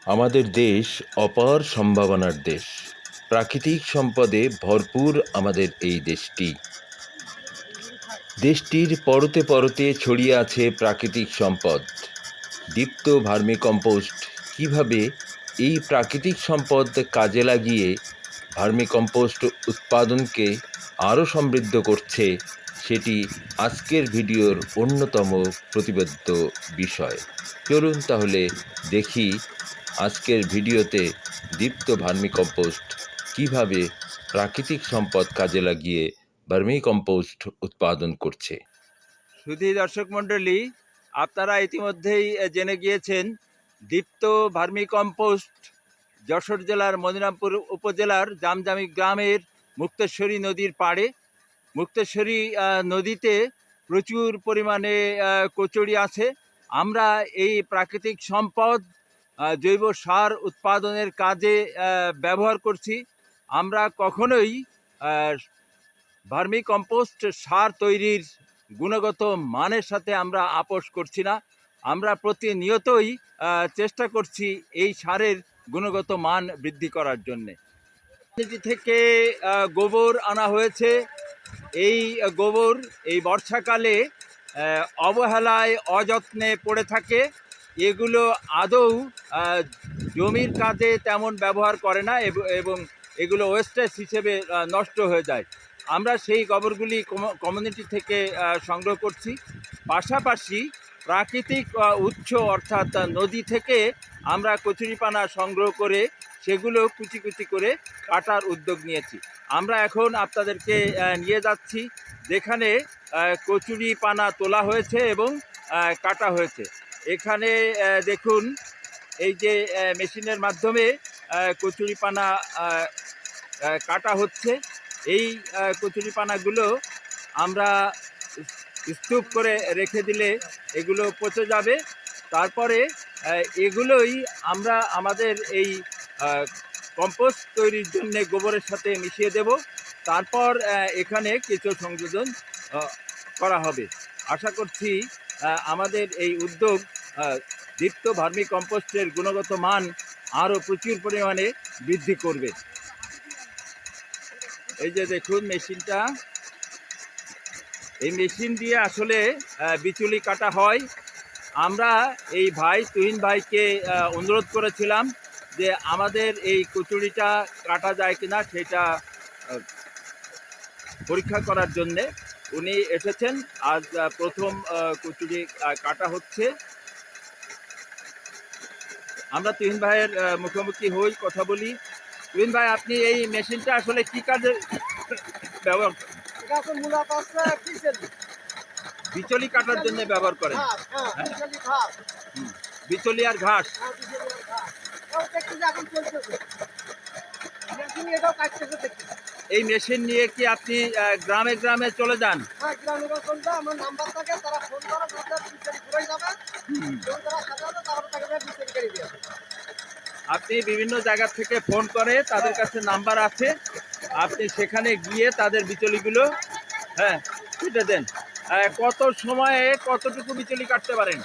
আমাদের দেশ অপার সম্ভাবনার দেশ। প্রাকৃতিক সম্পদে ভরপুর আমাদের এই দেশটি। দেশটির পরতে পরতে ছড়িয়ে আছে প্রাকৃতিক সম্পদ। দীপ্ত ভার্মিকম্পোস্ট কিভাবে এই প্রাকৃতিক সম্পদ কাজে লাগিয়ে ভার্মিকম্পোস্ট উৎপাদনকে আরও সমৃদ্ধ করছে, সেটি আজকের ভিডিওর অন্যতম প্রতিবেদ্য বিষয়। চলুন তাহলে দেখি আজকের ভিডিওতে দীপ্ত ভার্মিকম্পোস্ট কিভাবে প্রাকৃতিক সম্পদ কাজে লাগিয়ে ভার্মিকম্পোস্ট উৎপাদন করছে। সুধী দর্শক মণ্ডলী, আপনারা ইতিমধ্যেই জেনে গিয়েছেন দীপ্ত ভার্মিকম্পোস্ট যশোর জেলার মদিনাপুর উপজেলার জামজামি গ্রামের মুক্তেশ্বরী নদীর পাড়ে। মুক্তেশ্বরী নদীতে প্রচুর পরিমাণে কচুরি আছে। আমরা এই প্রাকৃতিক সম্পদ জৈব সার উৎপাদনের কাজে ব্যবহার করছি। আমরা কখনোই ভার্মিকম্পোস্ট সার তৈরির গুণগত মানের সাথে আমরা আপোষ করছি না। আমরা প্রতিনিয়তই চেষ্টা করছি এই সারের গুণগত মান বৃদ্ধি করার জন্যে। এটি থেকে গোবর আনা হয়েছে। এই গোবর এই বর্ষাকালে অবহেলায় অযত্নে পড়ে থাকে। এগুলো আদৌ জমির কাজে তেমন ব্যবহার করে না এবং এগুলো ওয়েস্টেজ হিসেবে নষ্ট হয়ে যায়। আমরা সেই গোবরগুলি কমিউনিটি থেকে সংগ্রহ করছি। পাশাপাশি প্রাকৃতিক উৎস অর্থাৎ নদী থেকে আমরা কচুরিপানা সংগ্রহ করে সেগুলো কুচি কুচি করে কাটার উদ্যোগ নিয়েছি। আমরা এখন আপনাদেরকে নিয়ে যাচ্ছি যেখানে কচুরিপানা তোলা হয়েছে এবং কাটা হয়েছে। এখানে দেখুন, এই যে মেশিনের মাধ্যমে কচুরিপানা কাটা হচ্ছে। এই কচুরিপানাগুলো আমরা স্তূপ করে রেখে দিলে এগুলো পচে যাবে। তারপরে এগুলোই আমরা আমাদের এই কম্পোস্ট তৈরির জন্য গোবরের সাথে মিশিয়ে দেব। তারপর এখানে কিছু সংযোজন করা হবে। আশা করছি আমাদের এই উদ্যোগ দীপ্ত ভার্মিকম্পোস্টের গুণগত মান আরও প্রচুর পরিমাণে বৃদ্ধি করবে। এই যে দেখুন মেশিনটা, এই মেশিন দিয়ে আসলে বিচুলি কাটা হয়। আমরা এই তুহিন ভাইকে অনুরোধ করেছিলাম যে আমাদের এই কচুরিটা কাটা যায় কিনা সেটা পরীক্ষা করার জন্যে। উনি এসেছেন। আজ প্রথম কচুরি কাটা হচ্ছে। আমরা তুহিন ভাইয়ের মুখোমুখি হই, কথা বলি। তুহিন ভাই, আপনি এই মেশিনটা আসলে কি কাজে ব্যবহার করেন? বিচলি কাটার জন্য ব্যবহার করেন? বিচলি আর ঘাস। এই মেশিন নিয়ে কি আপনি গ্রামে গ্রামে চলে যান? আপনি বিভিন্ন জায়গা থেকে ফোন করে, তাদের কাছে নাম্বার আছে, আপনি সেখানে গিয়ে তাদের বিচলিগুলো কেটে দেন। কত সময়ে কতটুকু বিচলি কাটতে পারেন?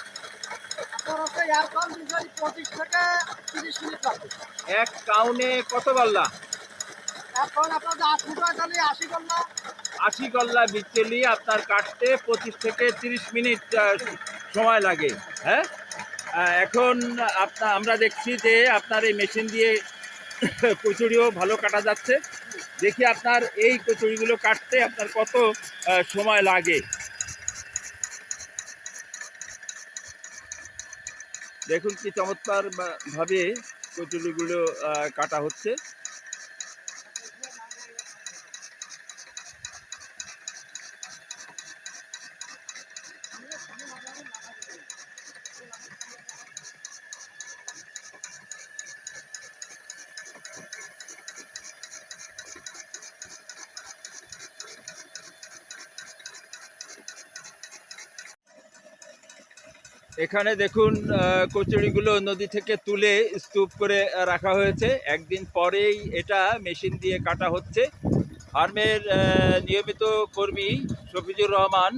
এক কাউনে কত গল্লা? 80 গল্লা বিচলি আপনার কাটতে 25 থেকে 30 মিনিট সময় লাগে। হ্যাঁ, এখন আমরা দেখছি যে আপনার এই মেশিন দিয়ে কচুরিও ভালো কাটা যাচ্ছে। দেখি আপনার এই কচুরিগুলো কাটতে আপনার কত সময় লাগে। দেখুন কি চমৎকার ভাবে কচুরিগুলো কাটা হচ্ছে। এখানে দেখুন কচুরিগুলো নদী থেকে তুলে স্তূপ করে রাখা হয়েছে। একদিন পরেই এটা মেশিন দিয়ে কাটা হচ্ছে। ফার্মের নিয়মিত কর্মী শফিজুর রহমান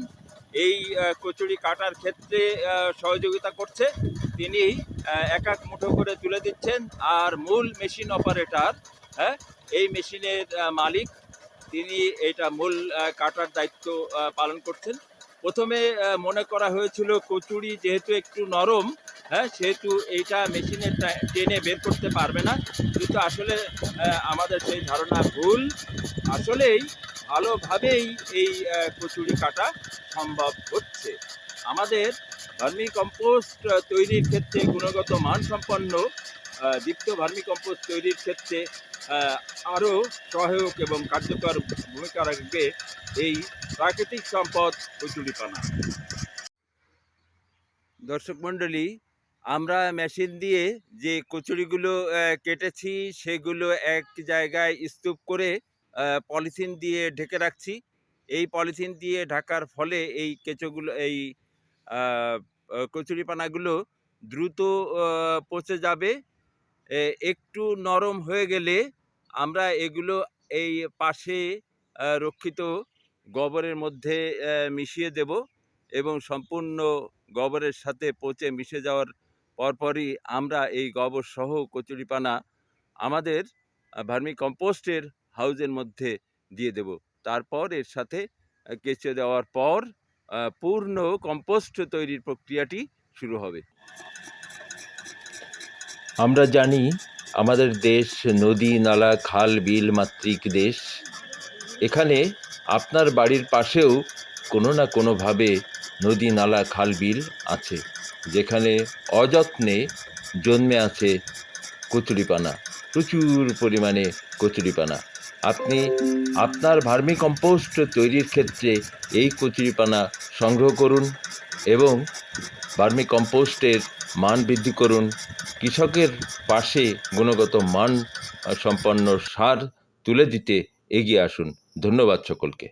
এই কচুরি কাটার ক্ষেত্রে সহযোগিতা করছে। তিনি এক এক মুঠো করে তুলে দিচ্ছেন। আর মূল মেশিন অপারেটর, হ্যাঁ, এই মেশিনের মালিক, তিনি এটা মূল কাটার দায়িত্ব পালন করছেন। প্রথমে মনে করা হয়েছিল কচুরি যেহেতু একটু নরম, হ্যাঁ, সেহেতু এইটা মেশিনে টেনে বের করতে পারবে না, কিন্তু আসলে আমাদের সেই ধারণা ভুল। আসলেই ভালোভাবেই এই কচুরি কাটা সম্ভব হচ্ছে। আমাদের ভার্মি কম্পোস্ট তৈরির ক্ষেত্রে গুণগত মানসম্পন্ন দীপ্ত ভার্মি কম্পোস্ট তৈরির ক্ষেত্রে আরও সহায়ক এবং কার্যকর ভূমিকা রাখবে এই প্রাকৃতিক সম্পদ কচুরিপানা। দর্শক মণ্ডলী, আমরা মেশিন দিয়ে যে কচুরিগুলো কেটেছি সেগুলো এক জায়গায় স্তূপ করে পলিথিন দিয়ে ঢেকে রাখছি। এই পলিথিন দিয়ে ঢাকার ফলে এই এই কচুরিপানাগুলো দ্রুত পচে যাবে। একটু নরম হয়ে গেলে আমরা এগুলো এই পাশে রক্ষিত গোবরের মধ্যে মিশিয়ে দেব, এবং সম্পূর্ণ গোবরের সাথে পচে মিশে যাওয়ার পরপরই আমরা এই গোবর সহ কচুরিপানা আমাদের ভার্মি কম্পোস্টের হাউজের মধ্যে দিয়ে দেব। তারপর এর সাথে কেঁচে দেওয়ার পর পূর্ণ কম্পোস্ট তৈরির প্রক্রিয়াটি শুরু হবে। আমরা জানি আমাদের দেশ নদী নালা খাল বিল মাতৃক দেশ। এখানে আপনার বাড়ির পাশেও কোনো না কোনোভাবে নদী নালা খাল বিল আছে, যেখানে অযত্নে জন্মে আছে কচুরিপানা, প্রচুর পরিমাণে কচুরিপানা। আপনি আপনার ভার্মি কম্পোস্ট তৈরির ক্ষেত্রে এই কচুরিপানা সংগ্রহ করুন এবং ভার্মি কম্পোস্টের মান বৃদ্ধি করুন। কৃষকের পাশে গুণগত মান সম্পন্ন সার তুলে দিতে এগিয়ে আসুন। ধন্যবাদ সকলকে।